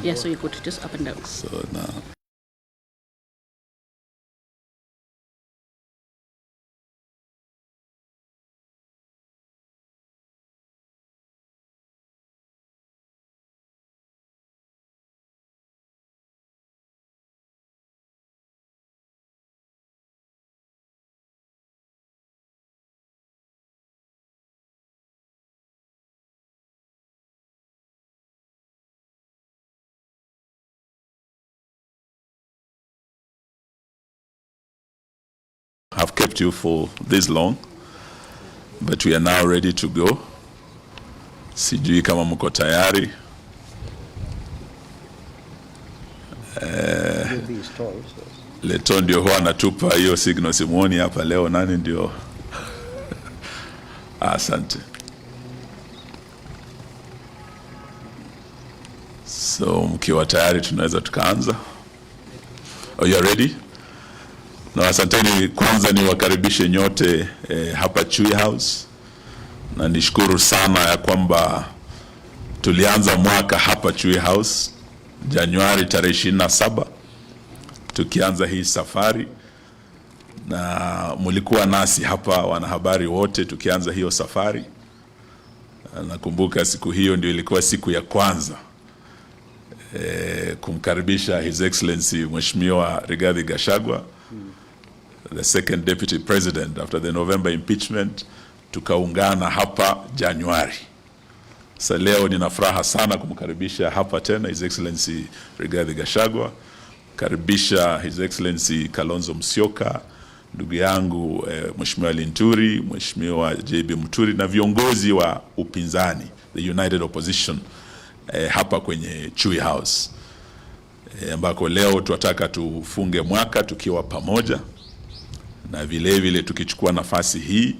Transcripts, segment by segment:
Yeah, so you put it just up and down. So now. Have kept you for this long, but we are now ready to go. Sijui kama mko tayari. Leto ndio huwa anatupa hiyo signal, simuoni hapa leo, nani ndio? Asante. So mkiwa tayari tunaweza tukaanza. Are you ready? Na asanteni, kwanza ni wakaribishe nyote hapa Chui House. Na nishukuru sana ya kwamba tulianza mwaka hapa Chui House Januari tarehe 27 tukianza hii safari, na mulikuwa nasi hapa wanahabari wote tukianza hiyo safari. Nakumbuka siku hiyo ndio ilikuwa siku ya kwanza kumkaribisha His Excellency Mheshimiwa Rigathi Gachagua, the second deputy president after the November impeachment. Tukaungana hapa Januari. Sasa leo nina furaha sana kumkaribisha hapa tena His Excellency Rigathi Gachagua, karibisha His Excellency Kalonzo Musyoka, ndugu yangu Mheshimiwa Linturi, Mheshimiwa JB Muturi na viongozi wa upinzani, the United Opposition, hapa kwenye Chui House, ambako leo tunataka tufunge mwaka tukiwa pamoja, na vile vile tukichukua nafasi hii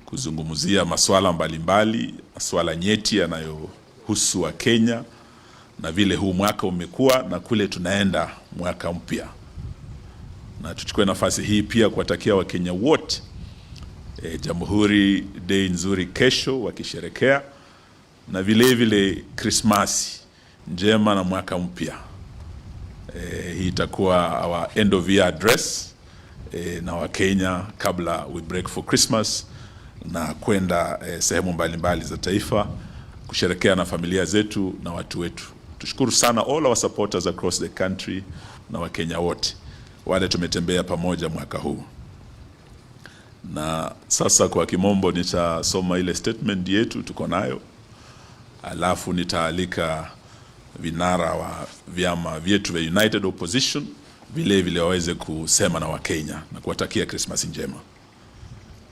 kuzungumzia masuala mbalimbali, masuala nyeti yanayohusu wa Kenya, na vile huu mwaka umekuwa na kule tunaenda mwaka mpya. Na tuchukue nafasi hii pia kuwatakia wa Kenya wote Jamhuri Day nzuri kesho wakisherekea, na vile vile Christmas njema na mwaka mpya. Hii itakuwa our end of year address na wa Kenya kabla we break for Christmas na kwenda sehemu mbalimbali za taifa kusherekea na familia zetu na watu wetu. Tushukuru sana all our supporters across the country na wa Kenya wote wale tumetembea pamoja mwaka huu. Na sasa kwa kimombo nitasoma ile statement yetu tuko nayo, alafu nitaalika vinara wa vyama vyetu vya United Opposition vile vile waweze kusema na Wakenya na kuwatakia Christmas njema.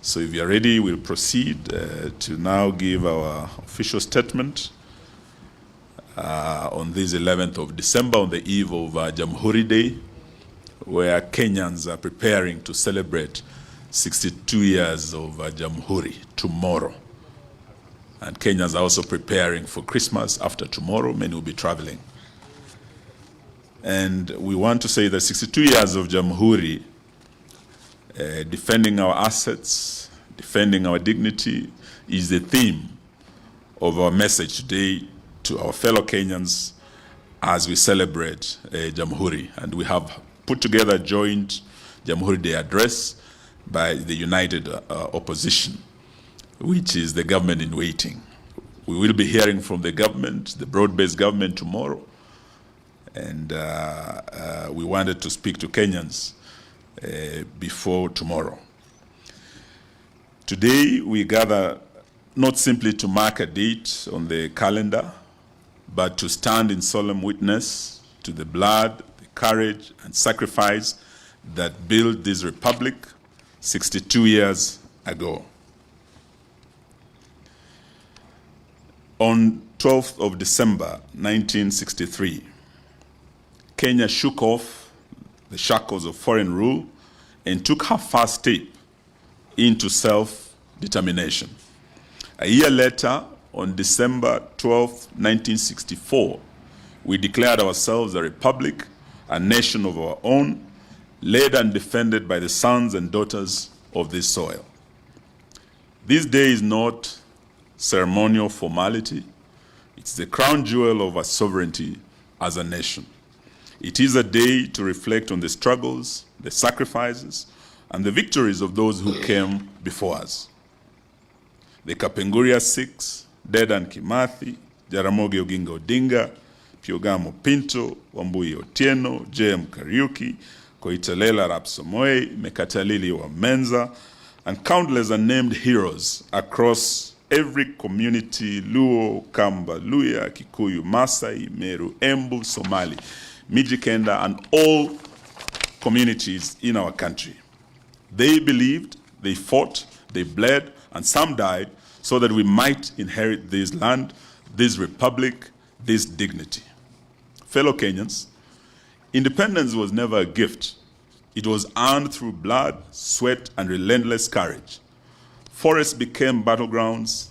So if you are ready, we'll proceed to now give our official statement on this 11th of December, on the eve of Jamhuri Day, where Kenyans are preparing to celebrate 62 years of Jamhuri tomorrow. And Kenyans are also preparing for Christmas after tomorrow. Many will be traveling. And we want to say that 62 years of Jamhuri, defending our assets, defending our dignity, is the theme of our message today to our fellow Kenyans as we celebrate Jamhuri. And we have put together a joint Jamhuri Day address by the United Opposition, which is the government in waiting. We will be hearing from the government, the broad-based government, tomorrow. And we wanted to speak to Kenyans before tomorrow. Today we gather not simply to mark a date on the calendar, but to stand in solemn witness to the blood, the courage, and sacrifice that built this republic 62 years ago. On 12th of December 1963, Kenya shook off the shackles of foreign rule and took her first step into self-determination. A year later, on December 12, 1964, we declared ourselves a republic, a nation of our own, led and defended by the sons and daughters of this soil. This day is not ceremonial formality. It's the crown jewel of our sovereignty as a nation. It is a day to reflect on the struggles, the sacrifices, and the victories of those who came before us. The Kapenguria Six, Dedan Kimathi, Jaramogi Oginga Odinga, Piogamo Pinto, Wambui Otieno, J.M. Kariuki, Koitalel Arap Samoei, Mekatalili Wamenza, and countless unnamed heroes across every community: Luo, Kamba, Luya, Kikuyu, Masai, Meru, Embu, Somali, Mijikenda, and all communities in our country. They believed, they fought, they bled, and some died so that we might inherit this land, this republic, this dignity. Fellow Kenyans, independence was never a gift. It was earned through blood, sweat, and relentless courage. Forests became battlegrounds,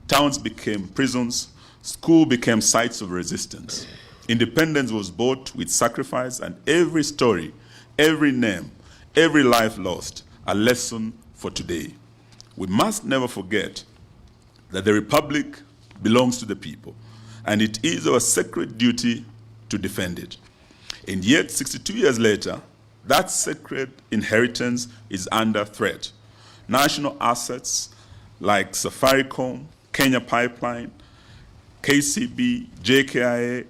towns became prisons, schools became sites of resistance. Independence was bought with sacrifice, and every story, every name, every life lost, a lesson for today. We must never forget that the Republic belongs to the people, and it is our sacred duty to defend it. And yet, 62 years later, that sacred inheritance is under threat. National assets like Safaricom, Kenya Pipeline, KCB, JKIA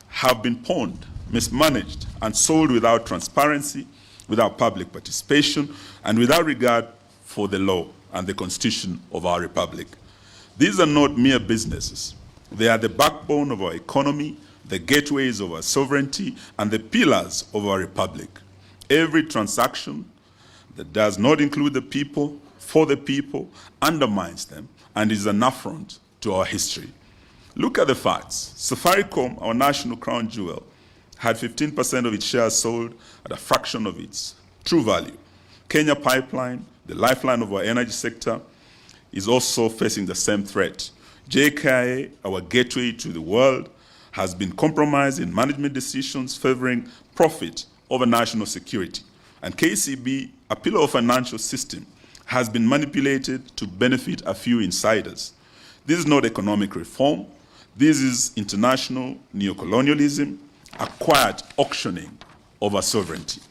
have been pawned, mismanaged, and sold without transparency, without public participation, and without regard for the law and the constitution of our republic. These are not mere businesses. They are the backbone of our economy, the gateways of our sovereignty, and the pillars of our republic. Every transaction that does not include the people, for the people, undermines them and is an affront to our history. Look at the facts. Safaricom, our national crown jewel, had 15% of its shares sold at a fraction of its true value. Kenya Pipeline, the lifeline of our energy sector, is also facing the same threat. JKIA, our gateway to the world, has been compromised in management decisions favoring profit over national security. And KCB, a pillar of financial system, has been manipulated to benefit a few insiders. This is not economic reform. This is international neocolonialism, a quiet auctioning of our sovereignty.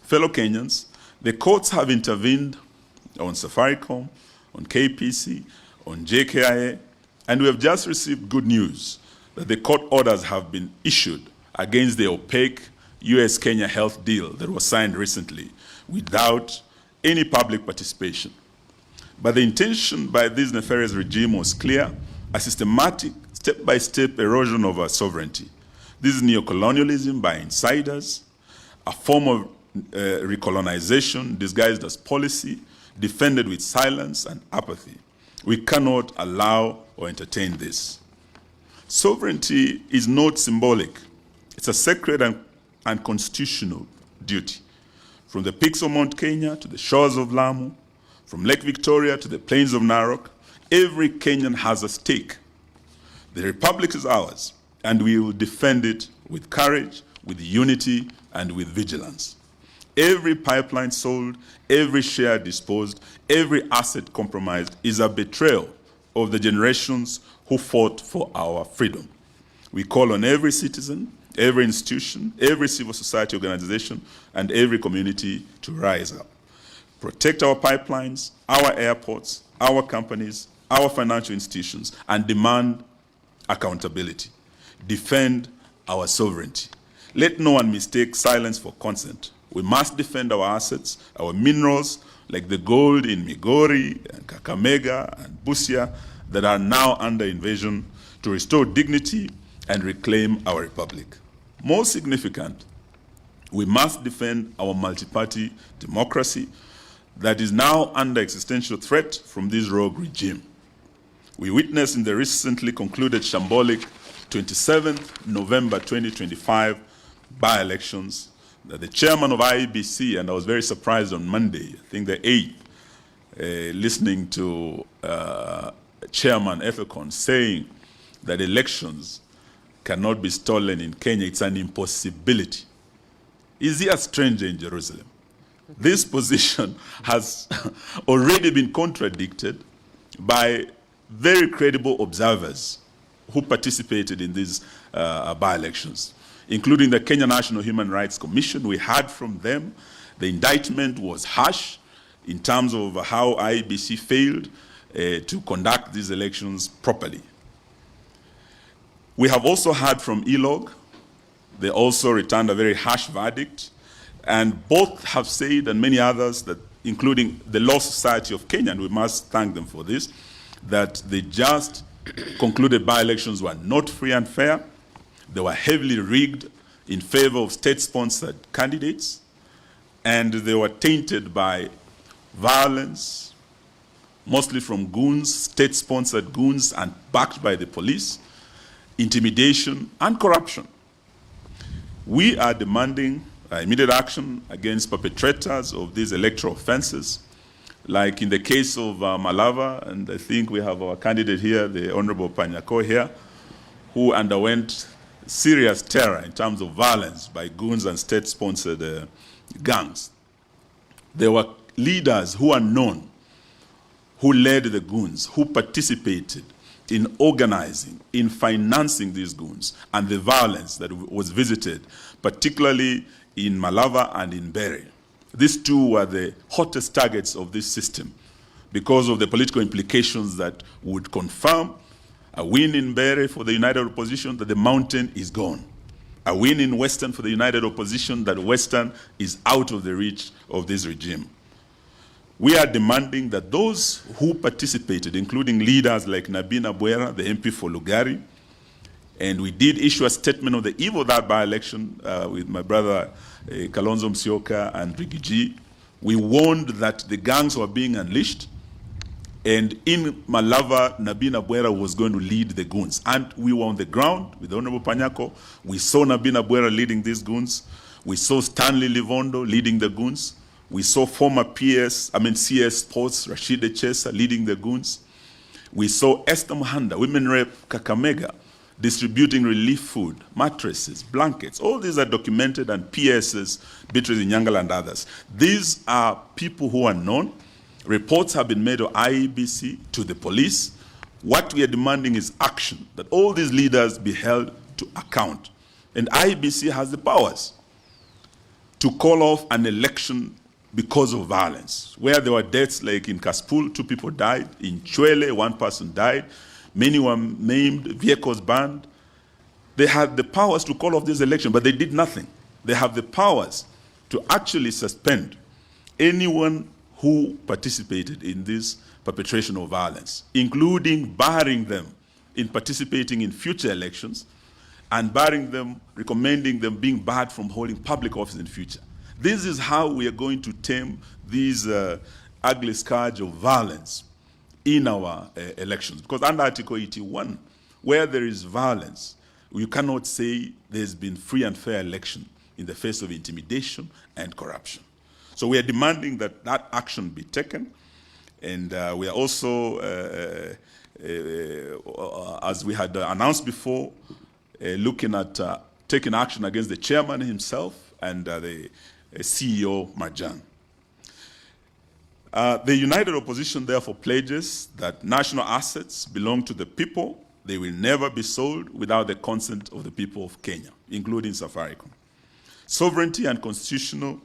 Fellow Kenyans, the courts have intervened on Safaricom, on KPC, on JKIA, and we have just received good news that the court orders have been issued against the opaque US-Kenya health deal that was signed recently without any public participation. But the intention by this nefarious regime was clear: a systematic, step-by-step erosion of our sovereignty. This is neocolonialism by insiders, a form of recolonization disguised as policy, defended with silence and apathy. We cannot allow or entertain this. Sovereignty is not symbolic. It's a sacred and constitutional duty. From the peaks of Mount Kenya to the shores of Lamu, from Lake Victoria to the plains of Narok, every Kenyan has a stake. The Republic is ours, and we will defend it with courage, with unity, and with vigilance. Every pipeline sold, every share disposed, every asset compromised is a betrayal of the generations who fought for our freedom. We call on every citizen, every institution, every civil society organization, and every community to rise up. Protect our pipelines, our airports, our companies, our financial institutions, and demand accountability. Defend our sovereignty. Let no one mistake silence for consent. We must defend our assets, our minerals, like the gold in Migori and Kakamega and Busia that are now under invasion, to restore dignity and reclaim our republic. Most significant, we must defend our multi-party democracy that is now under existential threat from this rogue regime. We witnessed in the recently concluded shambolic 27th November 2025 by-elections that the chairman of IEBC, and I was very surprised on Monday, I think the 8th, listening to Chairman Efekon saying that elections cannot be stolen in Kenya. It's an impossibility. Is he a stranger in Jerusalem? This position has already been contradicted by very credible observers who participated in these by-elections, including the Kenya National Human Rights Commission. We heard from them. The indictment was harsh in terms of how IEBC failed to conduct these elections properly. We have also heard from ELOG. They also returned a very harsh verdict. And both have said, and many others, that including the Law Society of Kenya, and we must thank them for this, that they just concluded by-elections were not free and fair. They were heavily rigged in favor of state-sponsored candidates, and they were tainted by violence, mostly from goons, state-sponsored goons, and backed by the police, intimidation, and corruption. We are demanding immediate action against perpetrators of these electoral offenses, like in the case of Malava, and I think we have our candidate here, the Honorable Panyako here, who underwent serious terror in terms of violence by goons and state-sponsored gangs. There were leaders who are known, who led the goons, who participated in organizing, in financing these goons, and the violence that was visited, particularly in Malava and in Bere. These two were the hottest targets of this system because of the political implications that would confirm a win in Bere for the United Opposition, that the mountain is gone. A win in Western for the United Opposition, that Western is out of the reach of this regime. We are demanding that those who participated, including leaders like Nabina Bwera, the MP for Lugari, and we did issue a statement on the eve of that by-election with my brother Kalonzo Musyoka and Rigiji. We warned that the gangs were being unleashed, and in Malava, Nabina Bwera was going to lead the goons. And we were on the ground with Honorable Panyako. We saw Nabina Bwera leading these goons. We saw Stanley Livondo leading the goons. We saw former CS Sports, Rashid Echesa leading the goons. We saw Esther Muhanda, Women Rep Kakamega, distributing relief food, mattresses, blankets. All these are documented, and PSs, Beatrice Inyangala and others. These are people who are known. Reports have been made of IEBC to the police. What we are demanding is action, that all these leaders be held to account. And IEBC has the powers to call off an election because of violence, where there were deaths like in Kaspul, 2 people died. In Chwele, 1 person died. Many were maimed, vehicles burned. They had the powers to call off this election, but they did nothing. They have the powers to actually suspend anyone who participated in this perpetration of violence, including barring them in participating in future elections and barring them, recommending them being barred from holding public office in future. This is how we are going to tame these ugly scourge of violence in our elections. Because under Article 81, where there is violence, you cannot say there's been free and fair election in the face of intimidation and corruption. So we are demanding that that action be taken. And we are also, as we had announced before, looking at taking action against the chairman himself and the CEO, Marjan. The United Opposition therefore pledges that national assets belong to the people. They will never be sold without the consent of the people of Kenya, including Safaricom. Sovereignty and constitutional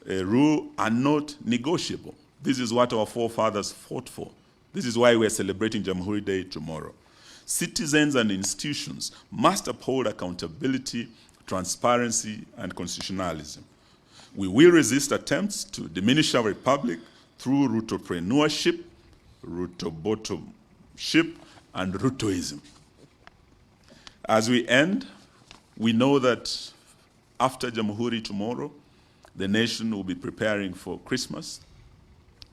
rule are not negotiable. This is what our forefathers fought for. This is why we are celebrating Jamhuri Day tomorrow. Citizens and institutions must uphold accountability, transparency, and constitutionalism. We will resist attempts to diminish our republic through Rutopreneurship, Ruto-bottomship, and Rutoism. As we end, we know that after Jamhuri tomorrow, the nation will be preparing for Christmas.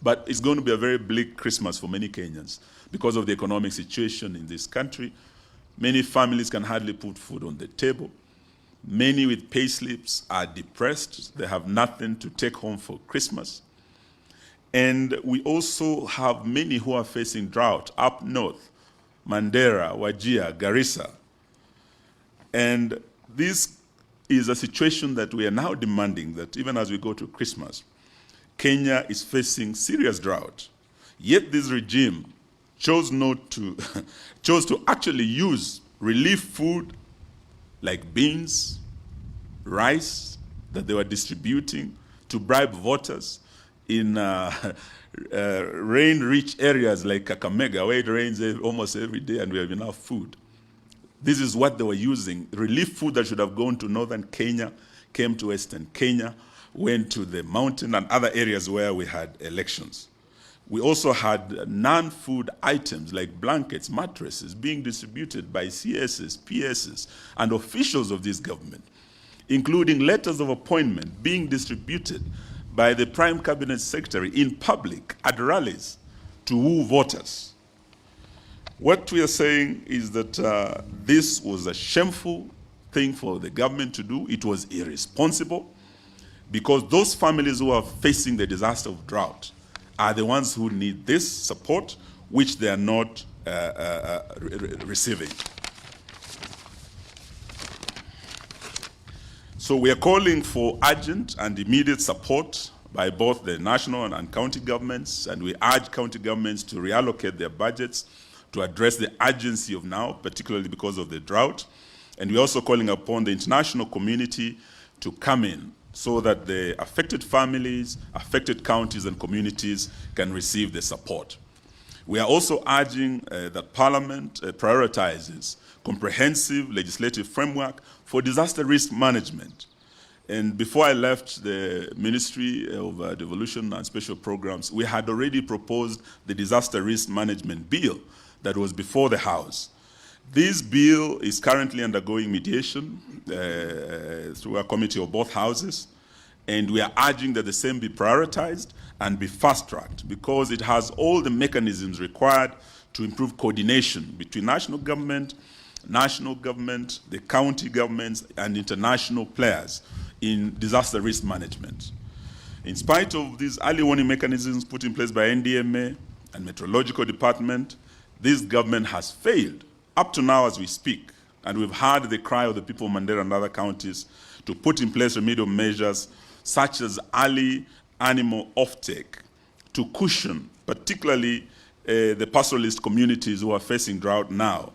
But it's going to be a very bleak Christmas for many Kenyans because of the economic situation in this country. Many families can hardly put food on the table. Many with pay slips are depressed. They have nothing to take home for Christmas. And we also have many who are facing drought up north, Mandera, Wajir, Garissa. And this is a situation that we are now demanding that even as we go to Christmas, Kenya is facing serious drought. Yet this regime chose to actually use relief food like beans, rice that they were distributing to bribe voters in rain-rich areas like Kakamega, where it rains almost every day and we have enough food. This is what they were using. Relief food that should have gone to northern Kenya came to western Kenya, went to the mountain and other areas where we had elections. We also had non-food items like blankets, mattresses being distributed by CSs, PSs, and officials of this government, including letters of appointment being distributed by the Prime Cabinet Secretary in public at rallies to woo voters. What we are saying is that this was a shameful thing for the government to do. It was irresponsible because those families who are facing the disaster of drought are the ones who need this support, which they are not receiving. So we are calling for urgent and immediate support by both the national and county governments, and we urge county governments to reallocate their budgets to address the urgency of now, particularly because of the drought. And we're also calling upon the international community to come in so that the affected families, affected counties and communities can receive the support. We are also urging that Parliament prioritizes comprehensive legislative framework for disaster risk management. And before I left the Ministry of Devolution and Special Programs, we had already proposed the disaster risk management bill that was before the House. This bill is currently undergoing mediation through a committee of both houses, and we are urging that the same be prioritized and be fast-tracked because it has all the mechanisms required to improve coordination between national government, the county governments, and international players in disaster risk management. In spite of these early warning mechanisms put in place by NDMA and Meteorological Department, this government has failed up to now as we speak, and we've heard the cry of the people of Mandera and other counties to put in place remedial measures such as early animal offtake to cushion particularly the pastoralist communities who are facing drought now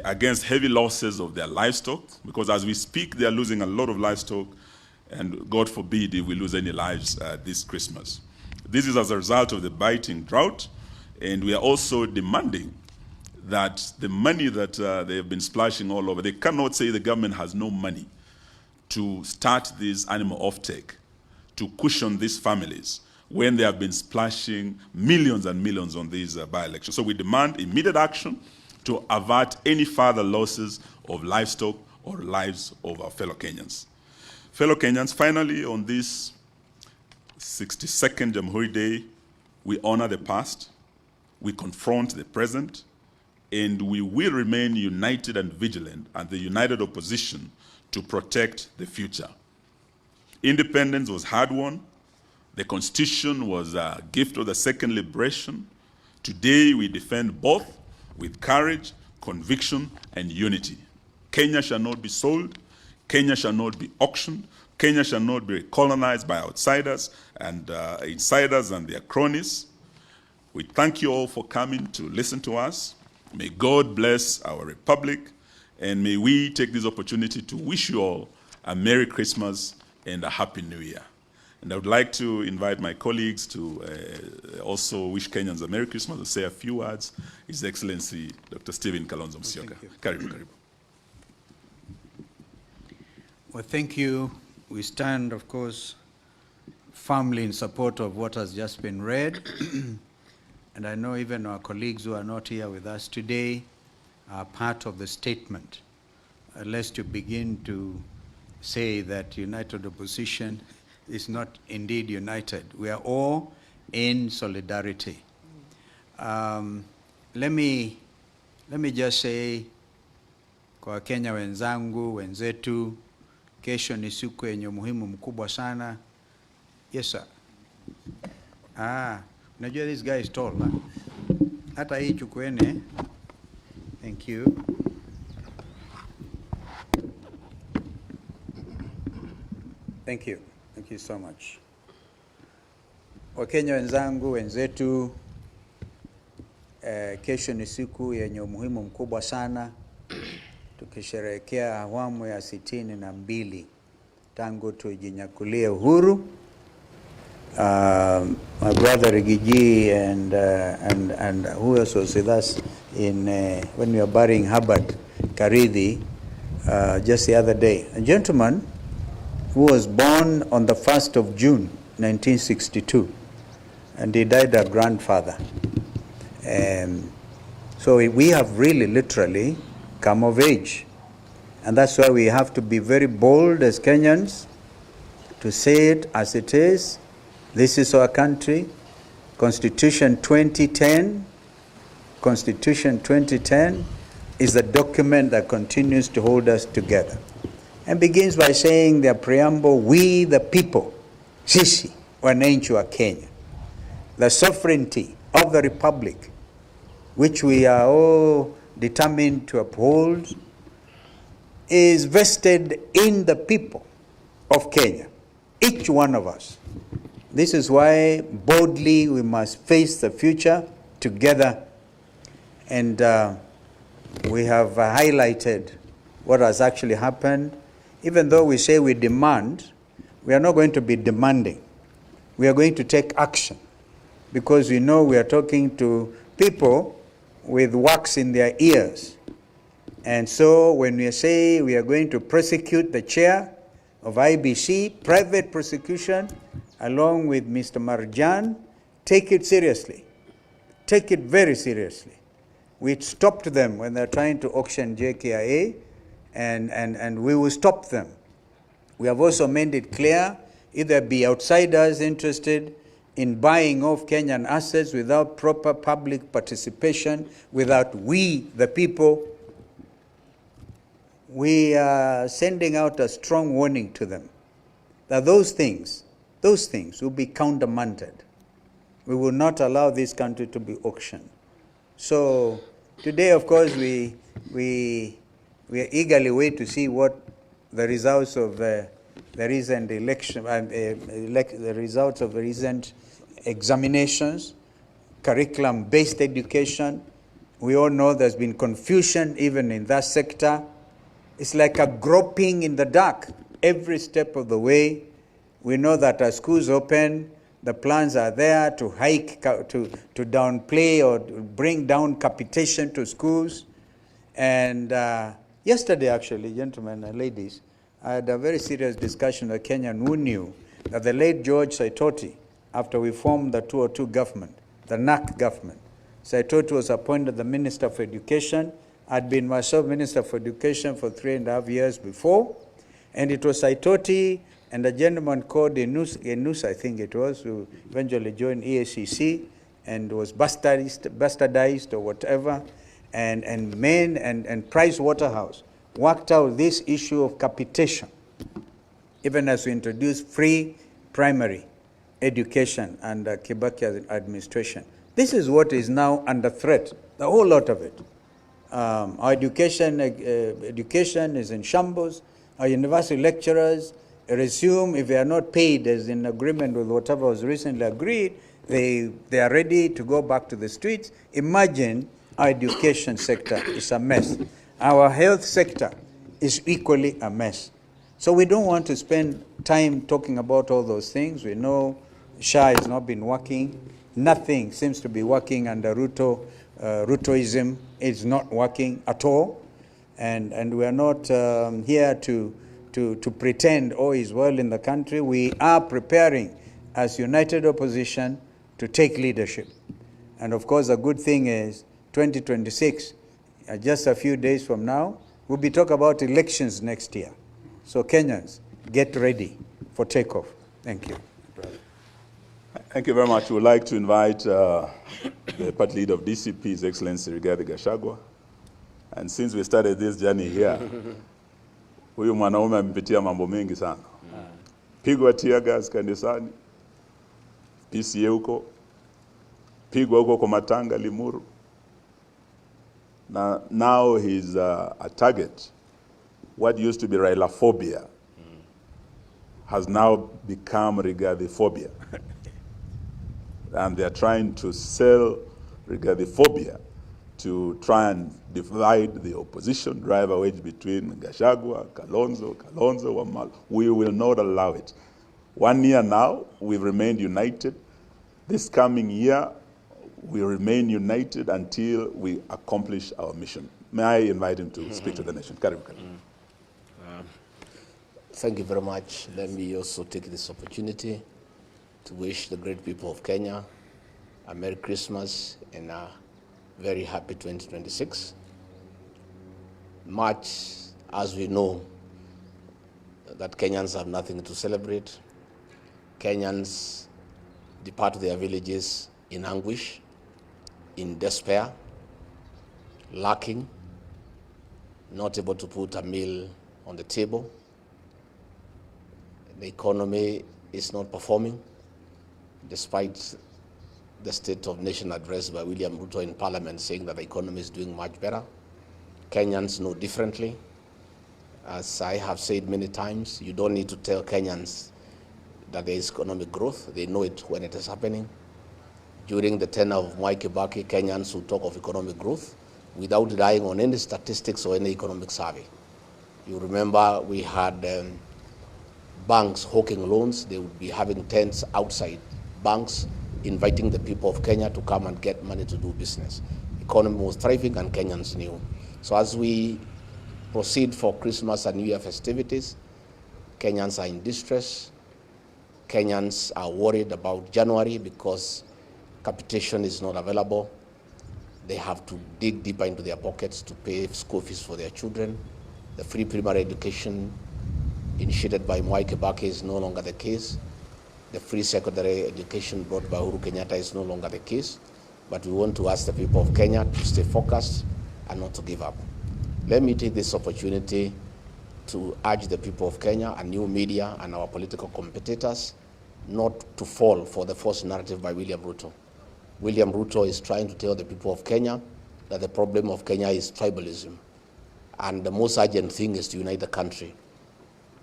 against heavy losses of their livestock, because as we speak they are losing a lot of livestock, and God forbid if we lose any lives this Christmas. This is as a result of the biting drought, and we are also demanding that the money that they have been splashing all over, they cannot say the government has no money to start this animal offtake, to cushion these families when they have been splashing millions and millions on these by-elections. So we demand immediate action to avert any further losses of livestock or lives of our fellow Kenyans. Fellow Kenyans, finally, on this 62nd Jamhuri Day, we honor the past, we confront the present, and we will remain united and vigilant and the united opposition to protect the future. Independence was hard-won. The Constitution was a gift of the second liberation. Today, we defend both with courage, conviction, and unity. Kenya shall not be sold. Kenya shall not be auctioned. Kenya shall not be colonized by outsiders and insiders and their cronies. We thank you all for coming to listen to us. May God bless our republic, and may we take this opportunity to wish you all a Merry Christmas and a Happy New Year. And I would like to invite my colleagues to also wish Kenyans a Merry Christmas and say a few words. His Excellency, Dr. Stephen Kalonzo Musyoka. Karibu, karibu. Well, thank you. We stand, of course, firmly in support of what has just been read. And I know even our colleagues who are not here with us today are part of the statement. Lest you begin to say that united opposition is not indeed united. We are all in solidarity. Let me just say kwa Wakenya wenzangu, wenzetu, kesho ni siku yenye umuhimu mkubwa sana. Yes, sir. Unajua this guy is tall. Hata hii chukuene. Thank you. Thank you. Thank you so much. Wakenya wenzangu, wenzetu, kesho ni siku yenye umuhimu mkubwa sana, tukisherehekea awamu ya 62 tangu tujinyakulie uhuru. My brother Rigiji and who else was with us in when we were burying Hubbard Karidhi just the other day. A gentleman who was born on the 1st of June 1962, and he died a grandfather. So we have really literally come of age, and that's why we have to be very bold as Kenyans to say it as it is. This is our country. Constitution 2010 is the document that continues to hold us together, and begins by saying their preamble, we the people, sisi wananchi wa Kenya, the sovereignty of the republic, which we are all determined to uphold, is vested in the people of Kenya, each one of us. This is why boldly we must face the future together, and we have highlighted what has actually happened. Even though we say we demand, we are not going to be demanding. We are going to take action, because we know we are talking to people with wax in their ears. And so when we say we are going to prosecute the chair of IBC, private prosecution, along with Mr. Marjan, take it seriously. Take it very seriously. We stopped them when they're trying to auction JKIA, and we will stop them. We have also made it clear, either be outsiders interested in buying off Kenyan assets without proper public participation, without we, the people. We are sending out a strong warning to them that those things will be countermanded. We will not allow this country to be auctioned. So today, of course, we eagerly wait to see what the results of the recent election and the results of the recent examinations, curriculum-based education. We all know there's been confusion even in that sector. It's like a groping in the dark every step of the way. We know that as schools open, the plans are there to downplay or bring down capitation to schools. And yesterday, actually, gentlemen and ladies, I had a very serious discussion with a Kenyan who knew that the late George Saitoti, after we formed the 202 government, the NAC government, Saitoti was appointed the Minister for Education. I'd been myself Minister for Education for 3.5 years before, and it was Saitoti and a gentleman called Enus, I think it was, who eventually joined EACC and was bastardized or whatever, and Price Waterhouse worked out this issue of capitation, even as we introduced free primary education under Kibaki administration. This is what is now under threat, the whole lot of it. Our education is in shambles. Our university lecturers resume, if they are not paid as in agreement with whatever was recently agreed, they are ready to go back to the streets. Imagine our education sector is a mess. Our health sector is equally a mess. So we don't want to spend time talking about all those things. We know SHA has not been working. Nothing seems to be working under Ruto. Rutoism is not working at all. And we are not here to pretend all is well in the country. We are preparing as united opposition to take leadership. And of course, the good thing is 2026, just a few days from now, we'll be talking about elections next year. So Kenyans, get ready for takeoff. Thank you. Thank you very much. We would like to invite the party leader of DCP, His Excellency Rigathi Gachagua. And since we started this journey here, huyu mwanaume amepitia mambo mengi sana. Pigwa tear gas kanisani, PCA huko, pigwa huko kwa Matanga, Limuru. Now he's a target. What used to be Railaphobia has now become Rigathi phobia. and they are trying to sell phobia to try and divide the opposition, drive a wedge between Gachagua, Kalonzo, Wamalwa. We will not allow it. 1 year now, we've remained united. This coming year, we remain united until we accomplish our mission. May I invite him to speak to the nation? Karibu. Thank you very much. Let me also take this opportunity to wish the great people of Kenya a Merry Christmas and a very happy 2026. March, as we know, that Kenyans have nothing to celebrate. Kenyans depart their villages in anguish, in despair, lacking, not able to put a meal on the table. The economy is not performing, despite the State of Nation address by William Ruto in Parliament saying that the economy is doing much better. Kenyans know differently. As I have said many times, you don't need to tell Kenyans that there is economic growth. They know it when it is happening. During the tenure of Mwai Kibaki, Kenyans who talk of economic growth without relying on any statistics or any economic survey. You remember we had banks hawking loans. They would be having tents outside banks, inviting the people of Kenya to come and get money to do business. Economy was thriving and Kenyans knew. So as we proceed for Christmas and New Year festivities, Kenyans are in distress. Kenyans are worried about January because capitation is not available. They have to dig deeper into their pockets to pay school fees for their children. The free primary education initiated by Mwai Kibaki is no longer the case. The free secondary education brought by Uhuru Kenyatta is no longer the case. But we want to ask the people of Kenya to stay focused and not to give up. Let me take this opportunity to urge the people of Kenya and new media and our political competitors not to fall for the false narrative by William Ruto. William Ruto is trying to tell the people of Kenya that the problem of Kenya is tribalism. And the most urgent thing is to unite the country.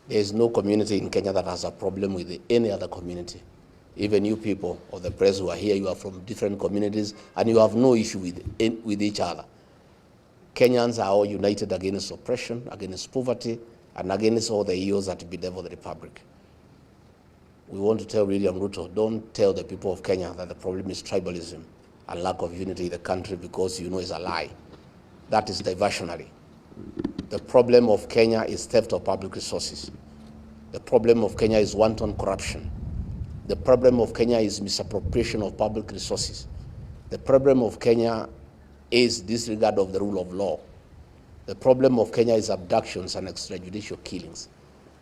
There is no community in Kenya that has a problem with any other community. Even you people of the press who are here, you are from different communities and you have no issue with each other. Kenyans are all united against oppression, against poverty, and against all the evils that bedevil the republic. We want to tell William Ruto, don't tell the people of Kenya that the problem is tribalism and lack of unity in the country, because you know it's a lie. That is diversionary. The problem of Kenya is theft of public resources. The problem of Kenya is wanton corruption. The problem of Kenya is misappropriation of public resources. The problem of Kenya is disregard of the rule of law. The problem of Kenya is abductions and extrajudicial killings.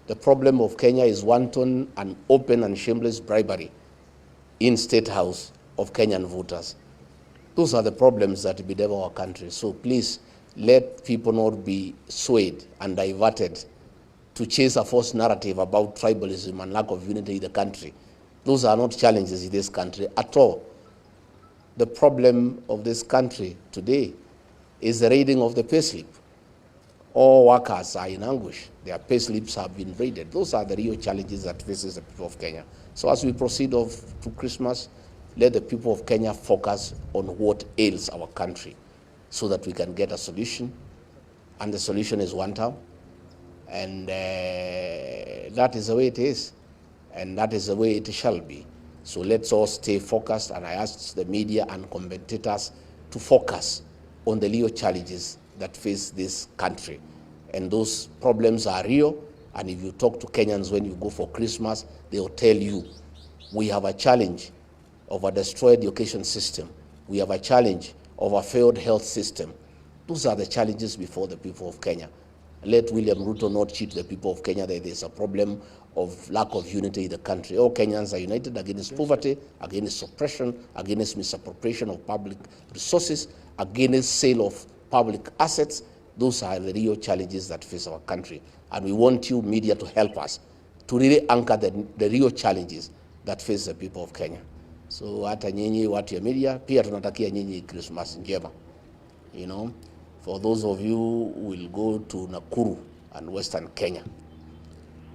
The problem of Kenya is wanton and open and shameless bribery in State House of Kenyan voters. Those are the problems that bedevil our country. So please, let people not be swayed and diverted to chase a false narrative about tribalism and lack of unity in the country. Those are not challenges in this country at all. The problem of this country today is the raiding of the payslip. All workers are in anguish. Their payslips have been raided. Those are the real challenges that faces the people of Kenya. So as we proceed to Christmas, let the people of Kenya focus on what ails our country so that we can get a solution. And the solution is one term. And that is the way it is. And that is the way it shall be. So let's all stay focused, and I ask the media and commentators to focus on the real challenges that face this country. And those problems are real, and if you talk to Kenyans when you go for Christmas, they'll tell you, we have a challenge of a destroyed education system. We have a challenge of a failed health system. Those are the challenges before the people of Kenya. Let William Ruto not cheat the people of Kenya that there's a problem of lack of unity in the country. All Kenyans are united against poverty, against oppression, against misappropriation of public resources, against sale of public assets. Those are the real challenges that face our country. And we want you, media, to help us to really anchor the real challenges that face the people of Kenya. So hata nyinyi watu ya media, pia tunatakia nyinyi Christmas njema. You know, for those of you who will go to Nakuru and Western Kenya,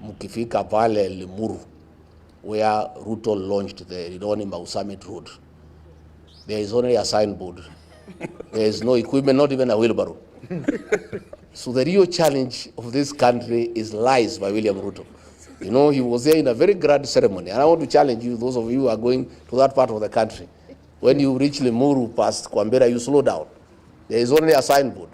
mkifika pale Limuru, where Ruto launched the Rironi-Mau Summit Road. There is only a signboard. There is no equipment, not even a wheelbarrow. So the real challenge of this country is lies by William Ruto. You know, he was there in a very grand ceremony. And I want to challenge you, those of you who are going to that part of the country. When you reach Limuru past Kwambera, you slow down. There is only a signboard.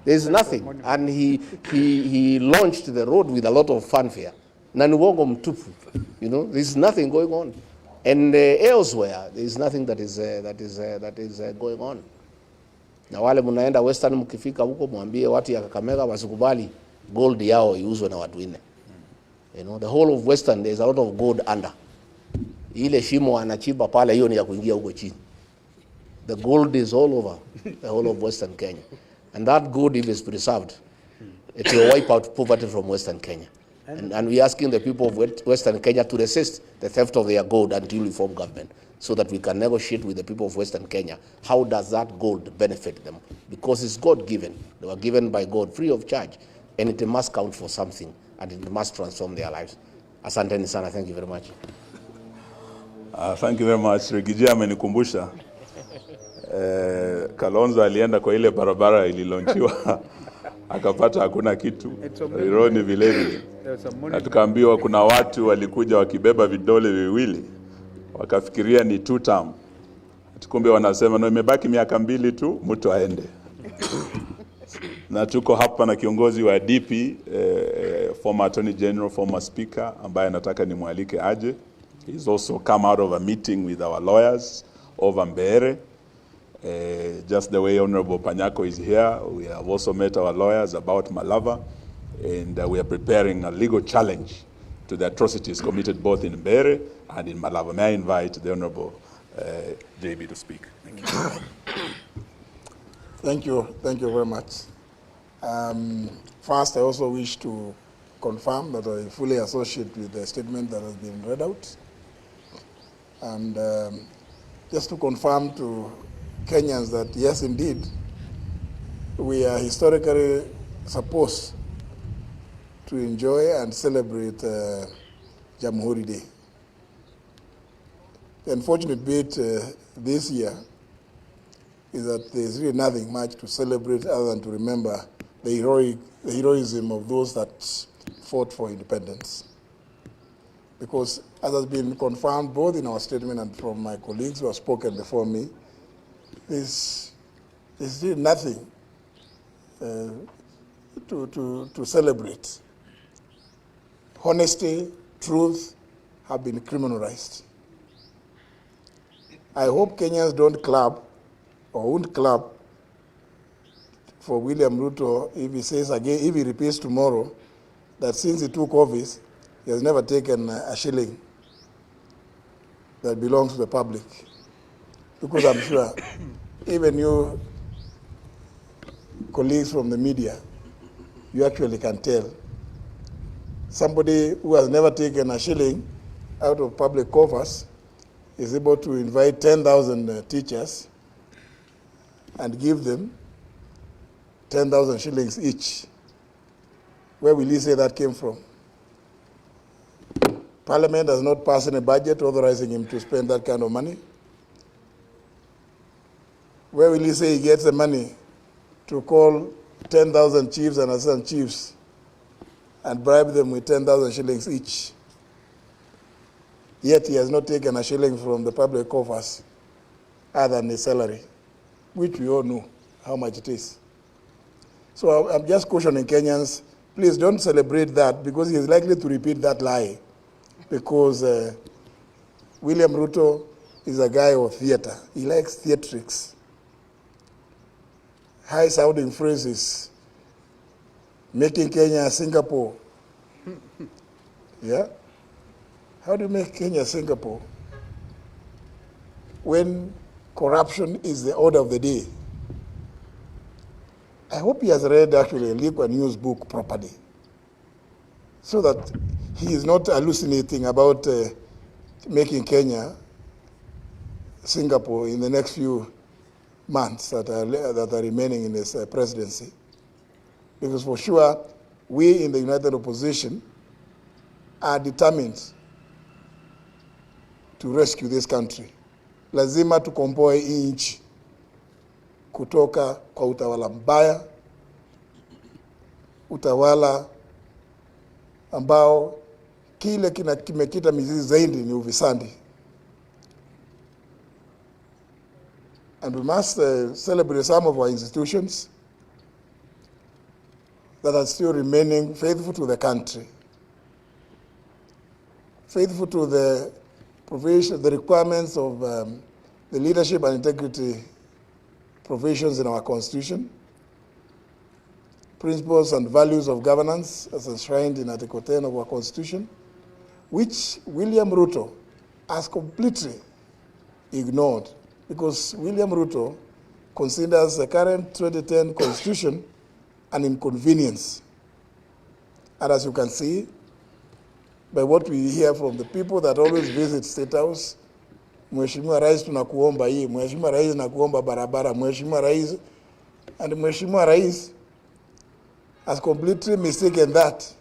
There is nothing. And he launched the road with a lot of fanfare. Nanuwongo mtupu. You know, there is nothing going on. And elsewhere, there is nothing that is going on. Na wale munaenda Western mkifika huko mwambie watu ya Kakamega wasikubali gold yao iuzwe na watu wengine. You know, the whole of Western, there is a lot of gold under. Ile shimo anachimba pale, hiyo ni ya kuingia huko chini. The gold is all over the whole of Western Kenya. And that gold, if it's preserved, it will wipe out poverty from Western Kenya. And we're asking the people of Western Kenya to resist the theft of their gold until we form government, so that we can negotiate with the people of Western Kenya. How does that gold benefit them? Because it's God-given. They were given by God free of charge. And it must count for something, and it must transform their lives. Asanteni sana. Thank you very much. Thank you very much. Rigiji amenikumbusha. Kalonzo alienda kwa ile barabara ililonchiwa. Akapata hakuna kitu. Rironi vile vile. Na tukaambiwa kuna watu walikuja wakibeba vidole viwili. Wakafikiria ni 2 term. Tukumbe wanasema no, imebaki miaka 2 tu, mtu aende. Na tuko hapa na kiongozi wa DP, former Attorney General, former Speaker, ambaye nataka nimwalike aje. He's also come out of a meeting with our lawyers over Mbeere. Just the way Honorable Panyako is here, we have also met our lawyers about Malava, and we are preparing a legal challenge to the atrocities committed both in Mbeere and in Malava. May I invite the Honorable JB to speak. Thank you. Thank you very much. First, I also wish to confirm that I fully associate with the statement that has been read out. And just to confirm to Kenyans that, yes, indeed, we are historically supposed to enjoy and celebrate Jamhuri Day. The unfortunate bit this year is that there's really nothing much to celebrate other than to remember the heroism of those that fought for independence. Because as has been confirmed both in our statement and from my colleagues who have spoken before me, there's really nothing to celebrate. Honesty, truth have been criminalized. I hope Kenyans don't clap or won't clap for William Ruto if he says again, if he repeats tomorrow, that since he took office, he has never taken a shilling that belongs to the public. Because I'm sure even you colleagues from the media, you actually can tell. Somebody who has never taken a shilling out of public coffers is able to invite 10,000 teachers and give them 10,000 shillings each. Where will he say that came from? Parliament has not passed any budget authorizing him to spend that kind of money. Where will he say he gets the money to call 10,000 chiefs and assistant chiefs and bribe them with 10,000 shillings each? Yet he has not taken a shilling from the public coffers other than his salary, which we all know how much it is. So I'm just cautioning Kenyans, please don't celebrate that, because he is likely to repeat that lie, because William Ruto is a guy of theater. He likes theatrics. High-sounding phrases, making Kenya Singapore. Yeah? How do you make Kenya Singapore when corruption is the order of the day? I hope he has read actually a Liquor News book properly, so that he is not hallucinating about making Kenya Singapore in the next few months that are remaining in his presidency. Because for sure, we in the United Opposition are determined to rescue this country. Lazima tukomboe hii nchi kutoka kwa utawala mbaya, utawala ambao kile kimekita mizizi zaidi ni ufisadi. And we must celebrate some of our institutions that are still remaining faithful to the country, faithful to the provision, the requirements of the leadership and integrity provisions in our constitution, principles and values of governance as enshrined in Article 10 of our constitution, which William Ruto has completely ignored, because William Ruto considers the current 2010 constitution an inconvenience. And as you can see, by what we hear from the people that always visit State House, Mheshimiwa Rais tunakuomba hii, Mheshimiwa Rais nakuomba barabara, Mheshimiwa Rais, and Mheshimiwa Rais has completely mistaken that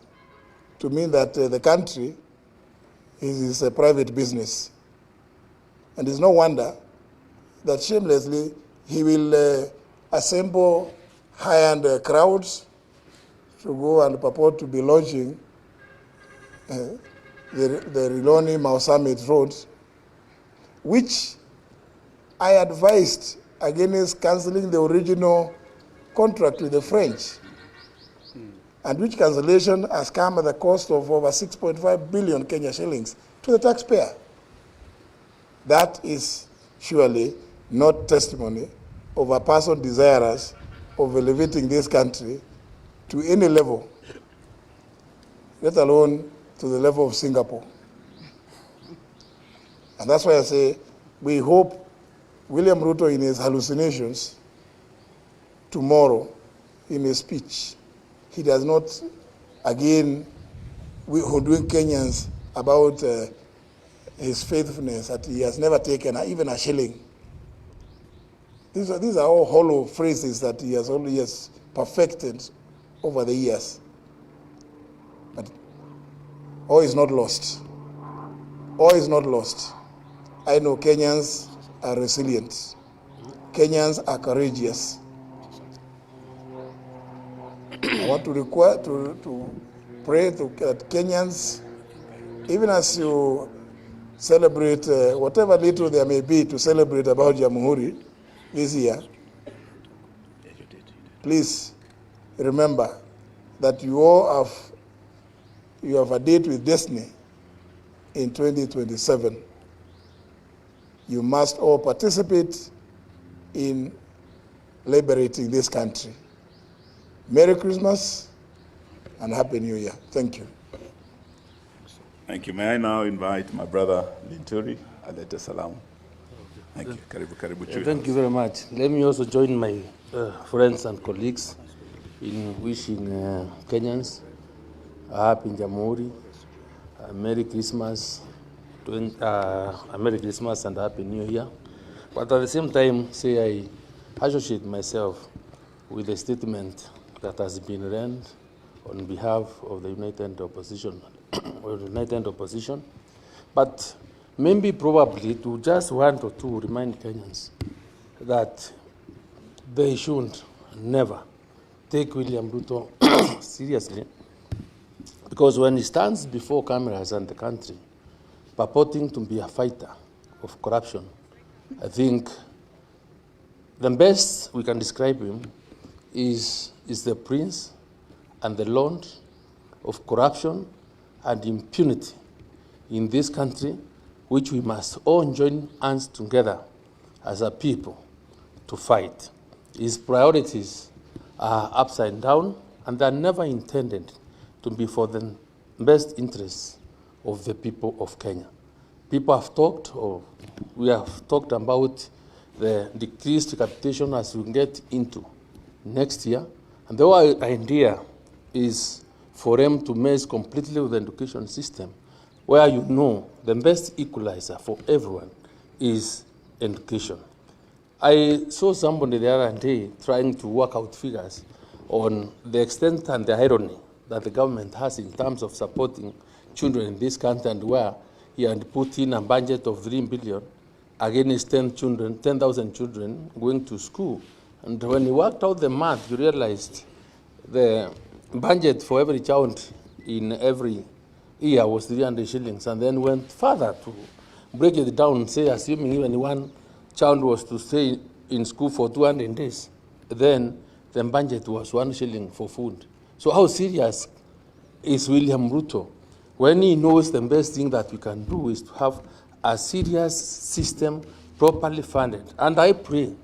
to mean that the country is a private business. And it's no wonder that shamelessly he will assemble high-end crowds to go and purport to be launching the Riloni-Mau Summit Road, which I advised against cancelling the original contract with the French, and which cancellation has come at the cost of over 6.5 billion Kenya shillings to the taxpayer. That is surely not testimony of a person desirous of elevating this country to any level, let alone to the level of Singapore. And that's why I say we hope William Ruto, in his hallucinations tomorrow, in his speech, he does not again hoodwink Kenyans about his faithfulness, that he has never taken even a shilling. These are all hollow phrases that he has always perfected over the years. But all is not lost. All is not lost. I know Kenyans are resilient. Kenyans are courageous. I want to pray that Kenyans, even as you celebrate whatever little there may be to celebrate about Jamhuri this year, please remember that you have a date with destiny in 2027. You must all participate in liberating this country. Merry Christmas and Happy New Year. Thank you. Thank you. May I now invite my brother Linturi, alete salamu. Thank you. Karibu. Thank you very much. Let me also join my friends and colleagues in wishing Kenyans a happy Jamhuri, a Merry Christmas, a Merry Christmas and a Happy New Year. But at the same time, say I associate myself with the statement that has been read on behalf of the United Opposition, But maybe probably to just want or two remind Kenyans that they should never take William Ruto seriously, because when he stands before cameras and the country purporting to be a fighter of corruption, I think the best we can describe him is the prince and the lord of corruption and impunity in this country, which we must all join hands together as a people to fight. His priorities are upside down, and they are never intended to be for the best interests of the people of Kenya. People have talked, or we have talked about the decreased capitation as we get into next year, and the whole idea is for them to mess completely with the education system, where you know the best equalizer for everyone is education. I saw somebody the other day trying to work out figures on the extent and the irony that the government has in terms of supporting children in this country, and where he had put in a budget of 3 billion against 10,000 children going to school. And when he worked out the math, you realized the budget for every child in every year was 300 shillings, and then went further to break it down, say, assuming even one child was to stay in school for 200 days, then the budget was 1 shilling for food. So how serious is William Ruto when he knows the best thing that we can do is to have a serious system properly funded? And I pray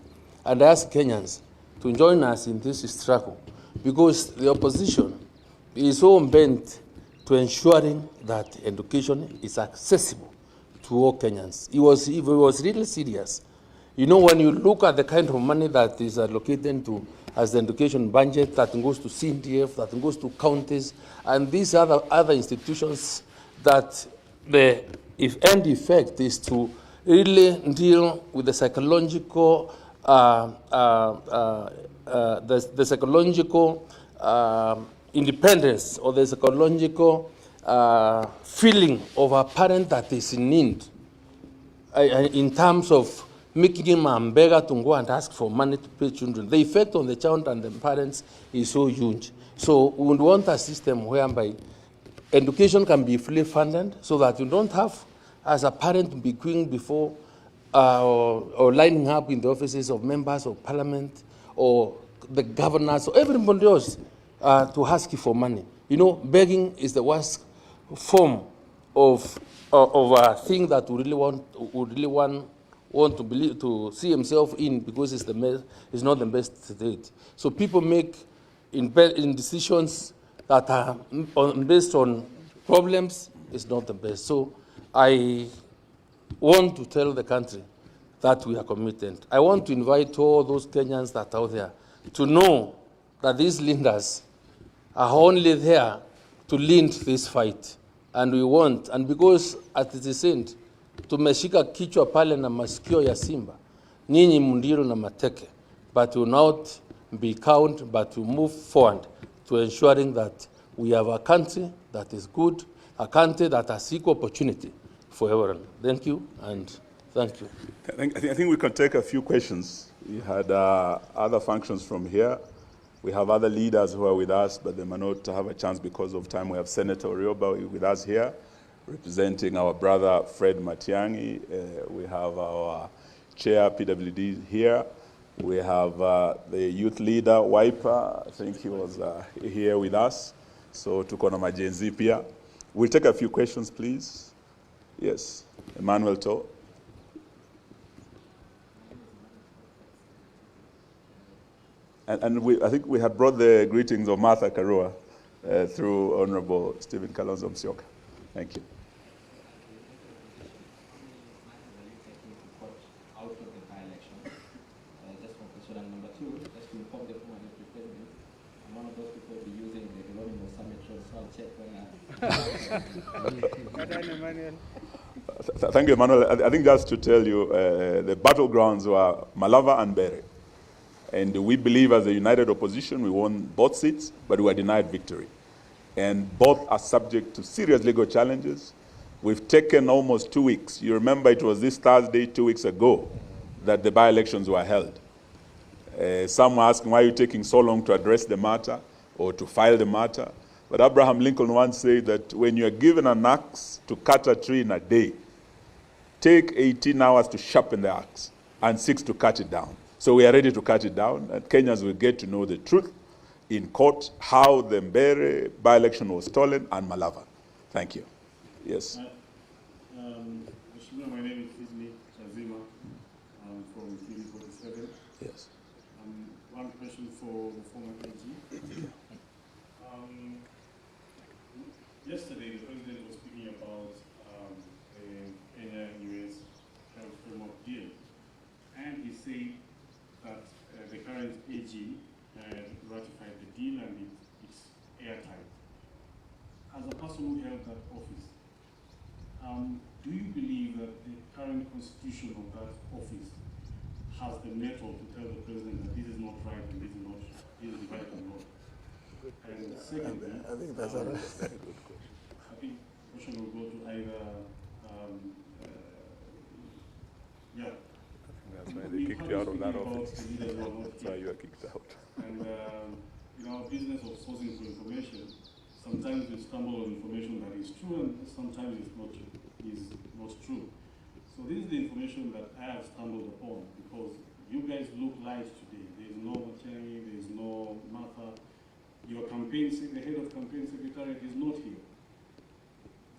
and ask Kenyans to join us in this struggle, because the opposition is so bent to ensuring that education is accessible to all Kenyans. He was really serious. You know, when you look at the kind of money that is allocated to as the education budget, that goes to CDF, that goes to counties, and these other institutions, that the end effect is to really deal with the psychological independence, or the psychological feeling of a parent that is in need, in terms of making him a beggar to go and ask for money to pay children. The effect on the child and the parents is so huge. So we would want a system whereby education can be fully funded, so that you don't have, as a parent, be queuing before or lining up in the offices of members of parliament or the governors or everybody else to ask you for money. You know, begging is the worst form of a thing that we really want to see himself in, because it's not the best state. So people make in decisions that are based on problems is not the best. So I want to tell the country that we are committed. I want to invite all those Kenyans that are out there to know that these leaders are only there to lead this fight. And we want, and because at the end, tumeshika kichwa pale na masikio ya simba, nyinyi mundiro na mateke, but will not be cowed, but will move forward to ensuring that we have a country that is good, a country that has equal opportunity for everyone. Thank you, and thank you. I think we can take a few questions. We had other functions from here. We have other leaders who are with us, but they may not have a chance because of time. We have Senator Orioba with us here, representing our brother Fred Matiang'i. We have our chair, PWD, here. We have the youth leader, Wiper. I think he was here with us. So tuko na majenzi pia. We'll take a few questions, please. Yes, Emmanuel To. And I think we had brought the greetings of Martha Karua through Honorable Stephen Kalonzo Musyoka. Thank you. Thank you, Emmanuel. I think just to tell you, the battlegrounds were Malava and Bere. And we believe as a united opposition, we won both seats, but we were denied victory. And both are subject to serious legal challenges. We've taken almost 2 weeks. You remember it was this Thursday, 2 weeks ago, that the by-elections were held. Some were asking, why are you taking so long to address the matter or to file the matter? But Abraham Lincoln once said that when you are given an axe to cut a tree in a day, take 18 hours to sharpen the axe and 6 to cut it down. So we are ready to cut it down, and Kenyans will get to know the truth in court, how the Mbere by-election was stolen, and Malava. Thank you. Yes. My name is Ismi Chazima. I'm from TV47. Yes. One question for the former AG. Yesterday, the president was speaking about the Kenya-US health framework deal, and he said that the current AG had ratified the deal and it's airtight. As a person who held that office, do you believe that the current constitution of that office has the metal to tell the president that this is not right and this is right and wrong? And secondly, I think that's a very good question. I think the question will go to either Yeah. That's why they kicked you out of that office. That's why you are kicked out. And in our business of sourcing for information, sometimes we stumble on information that is true and sometimes it's not true. So this is the information that I have stumbled upon because you guys look light today. There is no Matiang'i, there is no Martha. Your campaign, the head of campaign secretariat is not here.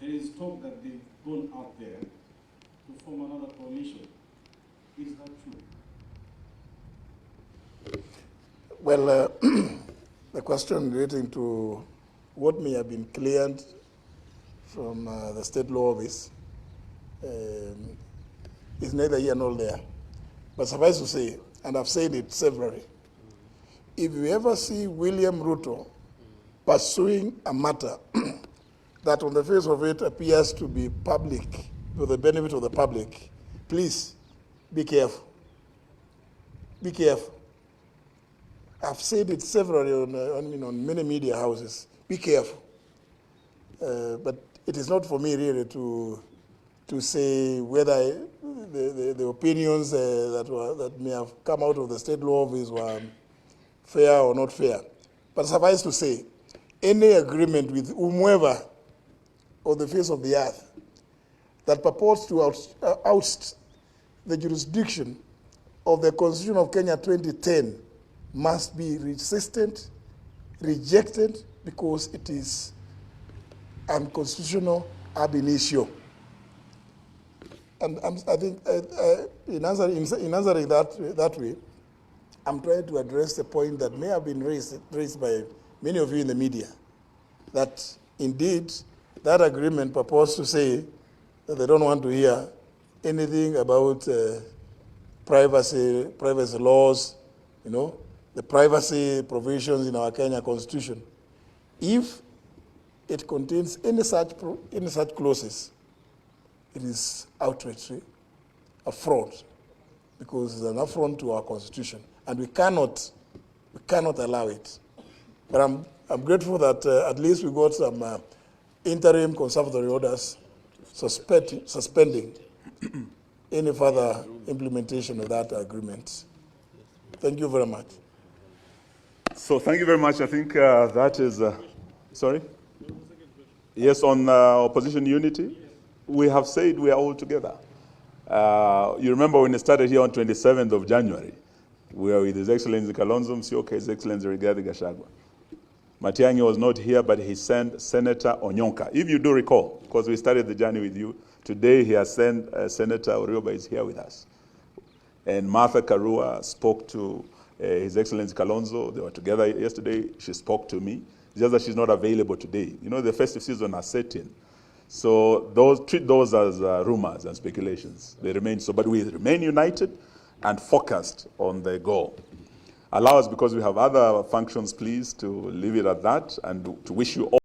There is talk that they've gone out there to form another coalition. Is that true? Well, the question relating to what may have been cleared from the state law office is neither here nor there. But suffice to say, and I've said it severally, if you ever see William Ruto pursuing a matter that on the face of it appears to be public, for the benefit of the public, please be careful. Be careful. I've said it severally on many media houses. Be careful. But it is not for me really to say whether the opinions that may have come out of the state law office were fair or not fair. But suffice to say, any agreement with whomever on the face of the earth that purports to oust the jurisdiction of the Constitution of Kenya 2010 must be resisted, rejected, because it is unconstitutional ab initio. And I think in answering that way, I'm trying to address the point that may have been raised by many of you in the media, that indeed that agreement purports to say that they don't want to hear anything about privacy laws, the privacy provisions in our Kenya Constitution. If it contains any such clauses, it is outrage, a fraud, because it's an affront to our Constitution, and we cannot allow it. But I'm grateful that at least we got some interim conservatory orders suspending any further implementation of that agreement. Thank you very much. So thank you very much. I think that is, sorry? Yes, on opposition unity, we have said we are all together. You remember when it started here on 27th of January, we were with His Excellency Kalonzo Musyoka, His Excellency Gachagua. Matiang'i was not here, but he sent Senator Onyonka. If you do recall, because we started the journey with you, today he has sent Senator Orioba is here with us. And Martha Karua spoke to His Excellency Kalonzo. They were together yesterday. She spoke to me. It's just that she's not available today. The festive season has set in. So treat those as rumors and speculations. They remain so, but we remain united and focused on the goal. Allow us, because we have other functions, please, to leave it at that and to wish you all